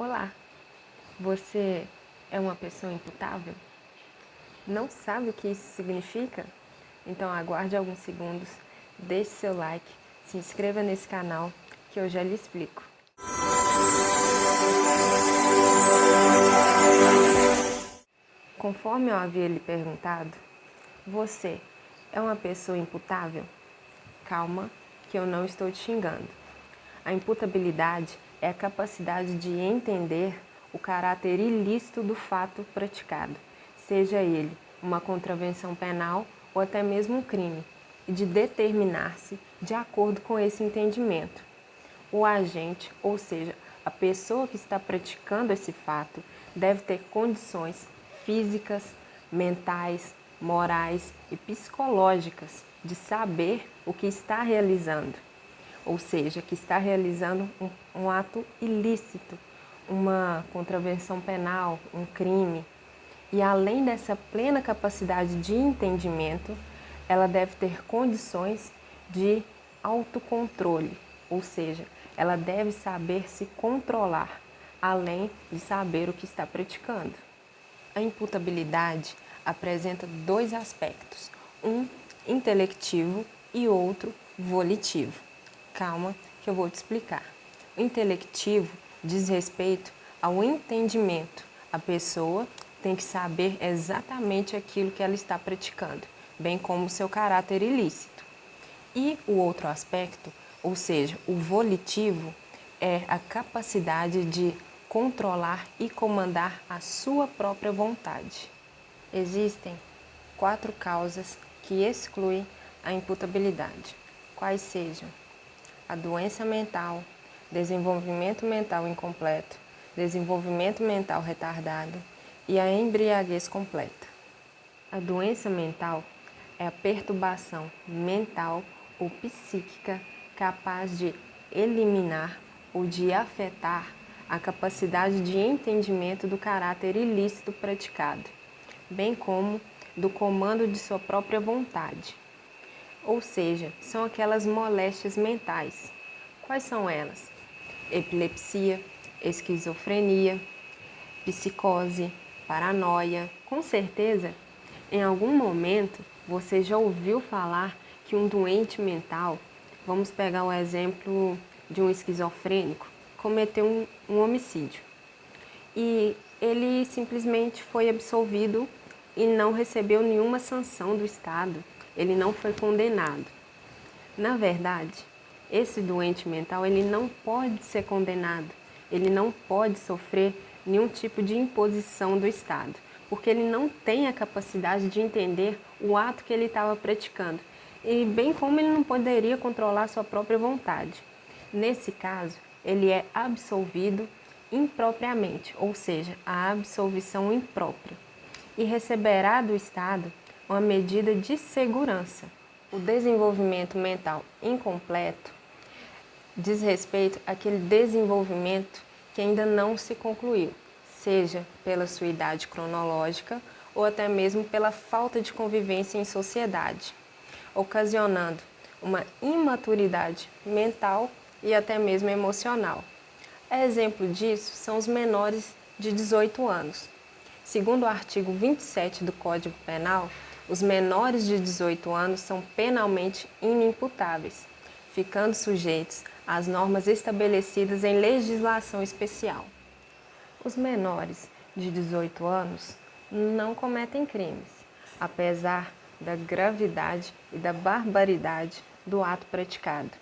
Olá, você é uma pessoa imputável? Não sabe o que isso significa? Então aguarde alguns segundos, deixe seu like, se inscreva nesse canal que eu já lhe explico. Conforme eu havia lhe perguntado, você é uma pessoa imputável? Calma, que eu não estou te xingando. A imputabilidade é a capacidade de entender o caráter ilícito do fato praticado, seja ele uma contravenção penal ou até mesmo um crime, e de determinar-se de acordo com esse entendimento. O agente, ou seja, a pessoa que está praticando esse fato, deve ter condições físicas, mentais, morais e psicológicas de saber o que está realizando, ou seja, que está realizando um ato ilícito, uma contravenção penal, um crime. E além dessa plena capacidade de entendimento, ela deve ter condições de autocontrole, ou seja, ela deve saber se controlar, além de saber o que está praticando. A imputabilidade apresenta dois aspectos, um intelectivo e outro volitivo. Calma que eu vou te explicar. O intelectivo diz respeito ao entendimento. A pessoa tem que saber exatamente aquilo que ela está praticando, bem como o seu caráter ilícito. E o outro aspecto, ou seja, o volitivo, é a capacidade de controlar e comandar a sua própria vontade. Existem 4 causas que excluem a imputabilidade, quais sejam a doença mental, desenvolvimento mental incompleto, desenvolvimento mental retardado e a embriaguez completa. A doença mental é a perturbação mental ou psíquica capaz de eliminar ou de afetar a capacidade de entendimento do caráter ilícito praticado, bem como do comando de sua própria vontade. Ou seja, são aquelas moléstias mentais. Quais são elas? Epilepsia, esquizofrenia, psicose, paranoia. Com certeza, em algum momento você já ouviu falar que um doente mental, vamos pegar o exemplo de um esquizofrênico, cometeu um homicídio. E ele simplesmente foi absolvido e não recebeu nenhuma sanção do Estado. Ele não foi condenado. Na verdade, esse doente mental ele não pode ser condenado, ele não pode sofrer nenhum tipo de imposição do Estado, porque ele não tem a capacidade de entender o ato que ele estava praticando, e bem como ele não poderia controlar sua própria vontade. Nesse caso, ele é absolvido impropriamente, ou seja, a absolvição imprópria, e receberá do Estado uma medida de segurança. O desenvolvimento mental incompleto diz respeito àquele desenvolvimento que ainda não se concluiu, seja pela sua idade cronológica ou até mesmo pela falta de convivência em sociedade, ocasionando uma imaturidade mental e até mesmo emocional. Exemplo disso são os menores de 18 anos. Segundo o artigo 27 do Código Penal, os menores de 18 anos são penalmente inimputáveis, ficando sujeitos às normas estabelecidas em legislação especial. Os menores de 18 anos não cometem crimes, apesar da gravidade e da barbaridade do ato praticado.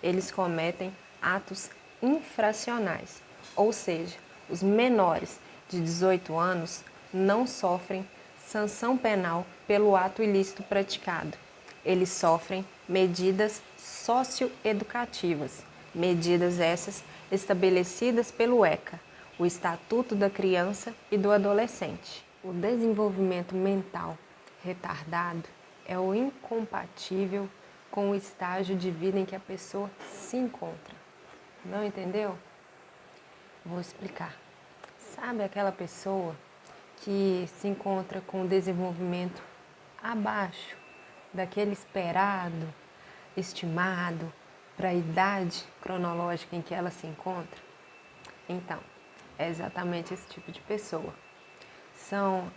Eles cometem atos infracionais, ou seja, os menores de 18 anos não sofrem sanção penal pelo ato ilícito praticado. Eles sofrem medidas socioeducativas, medidas essas estabelecidas pelo ECA, o Estatuto da Criança e do Adolescente. O desenvolvimento mental retardado é o incompatível com o estágio de vida em que a pessoa se encontra. Não entendeu? Vou explicar. Sabe aquela pessoa que se encontra com o desenvolvimento abaixo daquele esperado, estimado para a idade cronológica em que ela se encontra? Então, é exatamente esse tipo de pessoa. São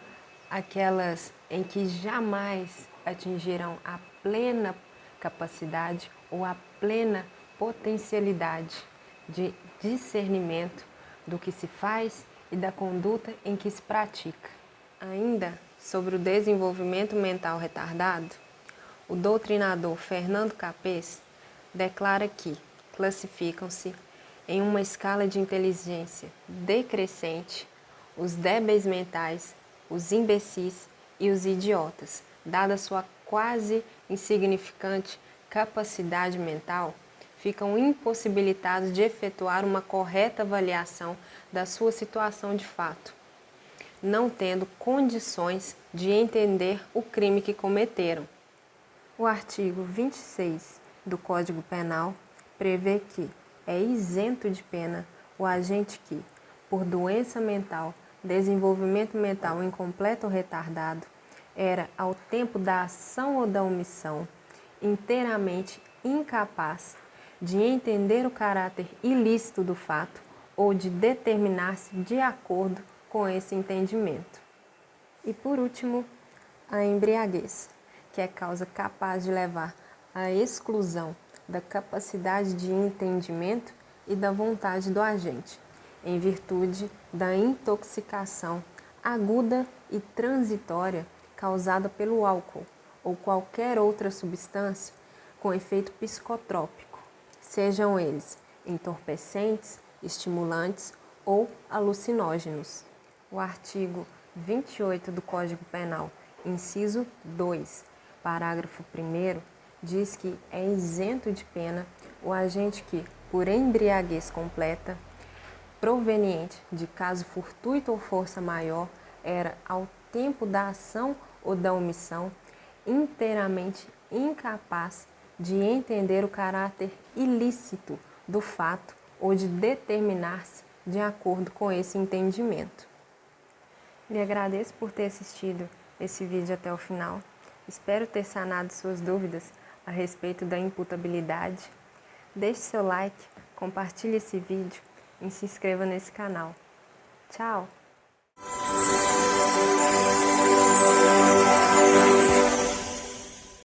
aquelas em que jamais atingiram a plena capacidade ou a plena potencialidade de discernimento do que se faz e da conduta em que se pratica. Ainda sobre o desenvolvimento mental retardado, o doutrinador Fernando Capês declara que classificam-se em uma escala de inteligência decrescente os débeis mentais, os imbecis e os idiotas, dada sua quase insignificante capacidade mental, ficam impossibilitados de efetuar uma correta avaliação da sua situação de fato, não tendo condições de entender o crime que cometeram. O artigo 26 do Código Penal prevê que é isento de pena o agente que, por doença mental, desenvolvimento mental incompleto ou retardado, era, ao tempo da ação ou da omissão, inteiramente incapaz de entender o caráter ilícito do fato ou de determinar-se de acordo com esse entendimento. E por último, a embriaguez, que é causa capaz de levar à exclusão da capacidade de entendimento e da vontade do agente, em virtude da intoxicação aguda e transitória causada pelo álcool ou qualquer outra substância com efeito psicotrópico, sejam eles entorpecentes, estimulantes ou alucinógenos. O artigo 28 do Código Penal, inciso 2, parágrafo 1º, diz que é isento de pena o agente que, por embriaguez completa, proveniente de caso fortuito ou força maior, era, ao tempo da ação ou da omissão, inteiramente incapaz de entender o caráter ilícito do fato ou de determinar-se de acordo com esse entendimento. Lhe agradeço por ter assistido esse vídeo até o final. Espero ter sanado suas dúvidas a respeito da imputabilidade. Deixe seu like, compartilhe esse vídeo e se inscreva nesse canal. Tchau!